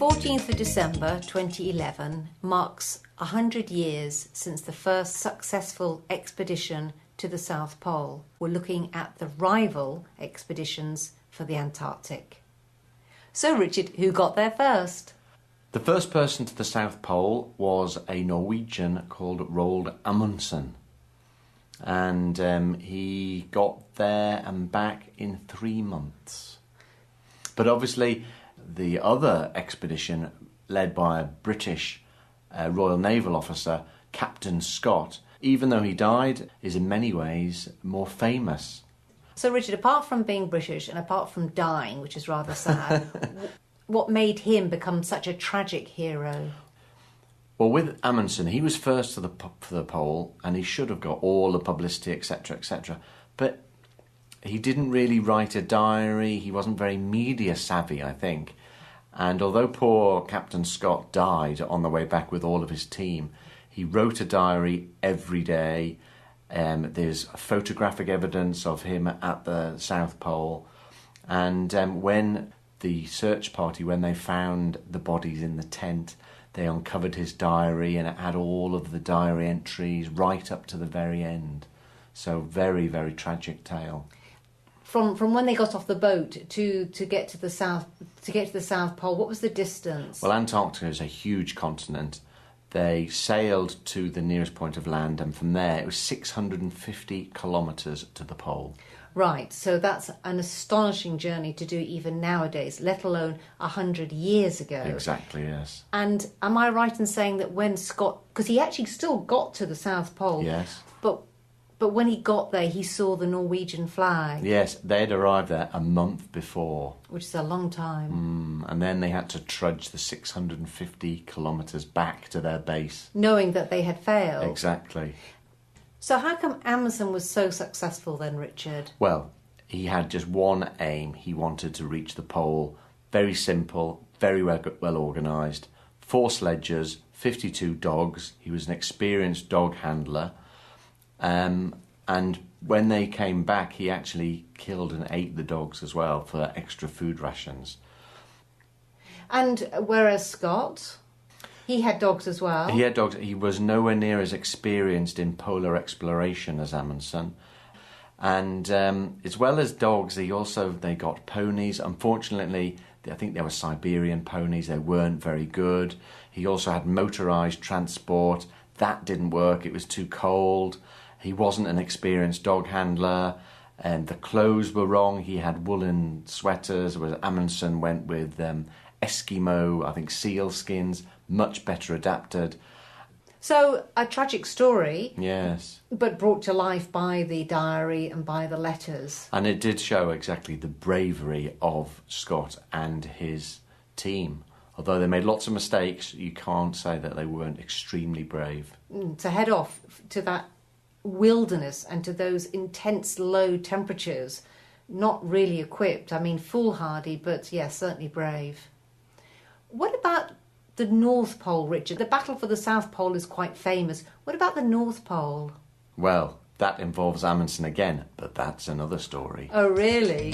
14th of December 2011 marks 100 years since the first successful expedition to the South Pole. We're looking at the rival expeditions for the Antarctic. So Richard, who got there first? The first person to the South Pole was a Norwegian called Roald Amundsen. And he got there and back in 3 months. But obviously the other expedition, led by a British Royal Naval officer, Captain Scott, even though he died, is in many ways more famous. So Richard, apart from being British and apart from dying, which is rather sad, what made him become such a tragic hero? Well, with Amundsen, he was first to the pole, and he should have got all the publicity, etc., etc. But he didn't really write a diary. He wasn't very media savvy, I think. And although poor Captain Scott died on the way back with all of his team, he wrote a diary every day. There's photographic evidence of him at the South Pole. And when the search party, when they found the bodies in the tent, they uncovered his diary, and it had all of the diary entries right up to the very end. So very, very tragic tale. From when they got off the boat to get to the South Pole, what was the distance? Well, Antarctica is a huge continent. They sailed to the nearest point of land, and from there it was 650 kilometres to the pole. Right, so that's an astonishing journey to do even nowadays, let alone 100 years ago. Exactly, yes. And am I right in saying that when Scott, because he actually still got to the South Pole, yes, but when he got there, he saw the Norwegian flag. Yes, they'd arrived there a month before. Which is a long time. And then they had to trudge the 650 kilometres back to their base. Knowing that they had failed. Exactly. So how come Amundsen was so successful then, Richard? Well, he had just one aim. He wanted to reach the pole. Very simple, very well organised. 4 sledges, 52 dogs. He was an experienced dog handler. And when they came back, he actually killed and ate the dogs as well for extra food rations. And whereas Scott, he had dogs as well. He had dogs. He was nowhere near as experienced in polar exploration as Amundsen. And as well as dogs, they got ponies. Unfortunately, I think they were Siberian ponies. They weren't very good. He also had motorised transport. That didn't work. It was too cold. He wasn't an experienced dog handler, and the clothes were wrong. He had woolen sweaters, whereas Amundsen went with Eskimo, I think seal skins, much better adapted. So a tragic story, yes, but brought to life by the diary and by the letters. And it did show exactly the bravery of Scott and his team. Although they made lots of mistakes, you can't say that they weren't extremely brave. To head off to that wilderness and to those intense low temperatures, not really equipped. I mean, foolhardy, but yes, certainly brave. What about the North Pole, Richard? The battle for the South Pole is quite famous. What about the North Pole? Well, that involves Amundsen again, but that's another story. Oh, really?